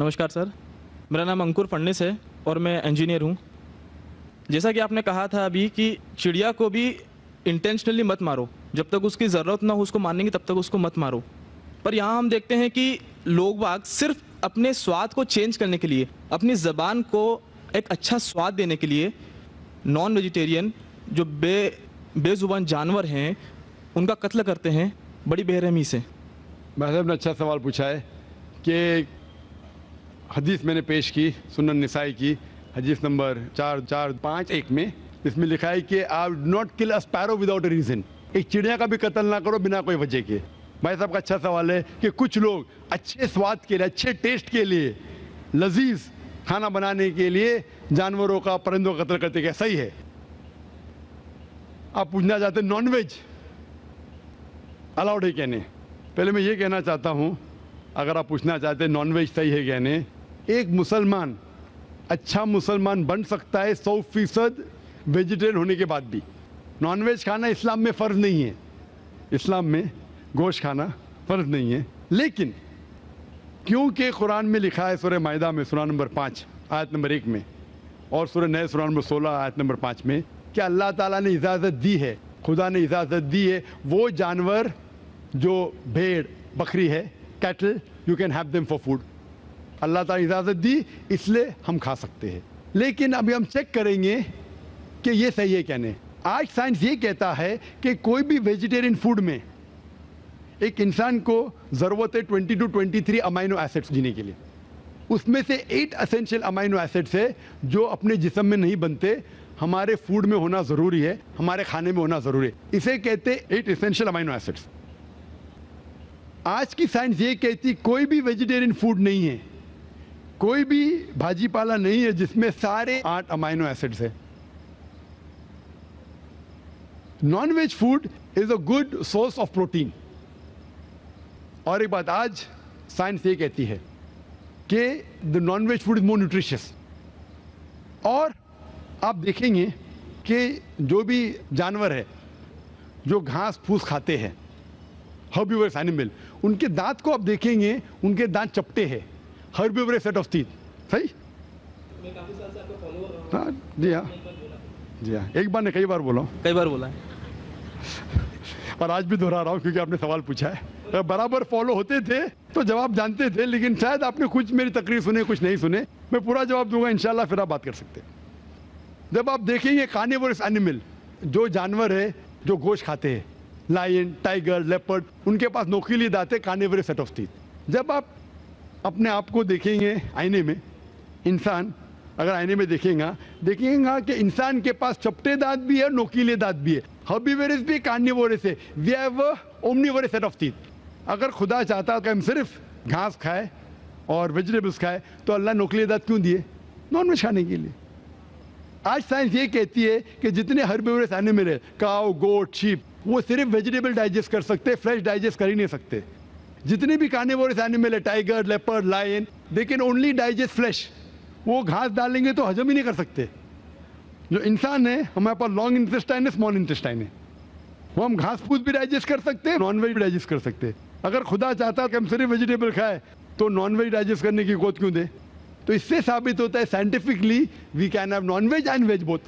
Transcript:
नमस्कार सर, मेरा नाम अंकुर फडणीस है और मैं इंजीनियर हूँ। जैसा कि आपने कहा था अभी कि चिड़िया को भी इंटेंशनली मत मारो, जब तक उसकी ज़रूरत ना हो उसको मारने की तब तक उसको मत मारो। पर यहाँ हम देखते हैं कि लोग बाग सिर्फ अपने स्वाद को चेंज करने के लिए, अपनी ज़बान को एक अच्छा स्वाद देने के लिए नॉन वेजिटेरियन जो बेज़ुबान जानवर हैं उनका कत्ल करते हैं बड़ी बेरहमी से। भाई साहब ने अच्छा सवाल पूछा है कि हदीस मैंने पेश की सुनन निसाई की हदीस नंबर 4451 में, इसमें लिखा है कि आप not kill a sparrow without a reason, एक चिड़िया का भी कत्ल ना करो बिना कोई वजह के। भाई साहब का अच्छा सवाल है कि कुछ लोग अच्छे स्वाद के लिए, अच्छे टेस्ट के लिए, लजीज खाना बनाने के लिए जानवरों का, परिंदों का कत्ल करते, क्या सही है? आप पूछना चाहते नॉन वेज अलाउड है क्या नहीं? पहले मैं ये कहना चाहता हूँ, अगर आप पूछना चाहते हैं नॉन वेज सही है क्या नहीं, एक मुसलमान अच्छा मुसलमान बन सकता है 100% वेजिटेरियन होने के बाद भी। नॉन वेज खाना इस्लाम में फ़र्ज नहीं है, इस्लाम में गोश्त खाना फ़र्ज नहीं है, लेकिन क्योंकि कुरान में लिखा है सूरह माइदा में सूरा नंबर 5 आयत नंबर 1 में और सूरह नए सूरा नंबर 16 आयत नंबर 5 में कि अल्लाह ताला ने इजाज़त दी है, खुदा ने इजाज़त दी है, वो जानवर जो भेड़ बकरी है, cattle, you can have them for food. Allah ताला इजाज़त दी इसलिए हम खा सकते हैं। लेकिन अभी हम चेक करेंगे कि ये सही है क्या नहीं। आज साइंस ये कहता है कि कोई भी वेजिटेरियन फूड में एक इंसान को ज़रूरत है 20 to 23 अमाइनो एसिड्स जीने के लिए। उसमें से 8 एसेंशियल अमाइनो एसिड्स है जो अपने जिस्म में नहीं बनते, हमारे फूड में होना ज़रूरी है, हमारे खाने में होना ज़रूरी है। इसे कहते 8 एसेंशियल अमाइनो एसिड्स। आज की साइंस ये कहती कोई भी वेजिटेरियन फूड नहीं है, कोई भी भाजी पाला नहीं है जिसमें सारे 8 अमाइनो एसिड्स है। Non veg food is a good source of protein. और एक बात आज साइंस ये कहती है कि the non veg food is more nutritious. और आप देखेंगे कि जो भी जानवर है जो घास फूस खाते हैं, हर्बिवरस एनिमल, उनके दांत को आप देखेंगे, उनके दांत चपटे हैं, हर्बिवरस सेट ऑफ टीथ। सही? मैं काफ़ी साल से आपको फॉलो कर रहा हूँ। हाँ जी, हाँ जी, हाँ, एक बार ने कई बार बोला, कई बार बोला है और आज भी दोहरा रहा हूँ क्योंकि आपने सवाल पूछा है। अगर बराबर फॉलो होते थे तो जवाब जानते थे, लेकिन शायद आपने कुछ मेरी तकरीर सुने, कुछ नहीं सुने। मैं पूरा जवाब दूंगा इंशाल्लाह, फिर आप बात कर सकते हैं। जब आप देखेंगे कार्निवोरस एनिमल, जो जानवर है जो गोश्त खाते हैं, लायन, टाइगर, लेपर्ड, उनके पास नोकीली दांत है, कार्निवोरस सेट ऑफ टीथ। जब आप अपने आप को देखेंगे आईने में, इंसान अगर आईने में देखेंगे कि इंसान के पास चपटे दांत भी है, नोकीले दांत भी है, हर्बिवोरस भी, कार्निवोरस है। We have omnivorous set of teeth. अगर खुदा चाहता कि हम सिर्फ घास खाए और वेजिटेबल्स खाए तो अल्लाह नोकीले दांत क्यों दिए? नॉन वेज खाने के लिए। आज साइंस ये कहती है कि जितने हर्बिवोरस एनिमल है, काऊ, गोट, शीप, वो सिर्फ वेजिटेबल डाइजेस्ट कर सकते, फ्रेश डाइजेस्ट कर ही नहीं सकते। जितने भी कार्निवोरस एनिमल है, tiger, leopard, lion, they can only digest flesh. वो घास डालेंगे तो हजम ही नहीं कर सकते। जो इंसान है, हमारे पास लॉन्ग इंटेस्टाइन है, स्मॉल इंटेस्टाइन है, वो हम घास फूस भी डाइजेस्ट कर सकते हैं, नॉन वेज भी डाइजेस्ट कर सकते हैं। अगर खुदा चाहता कि हम सिर्फ वेजिटेबल खाए तो नॉन वेज डाइजेस्ट करने की गोद क्यों दे? तो इससे साबित होता है scientifically we can have non veg and veg both.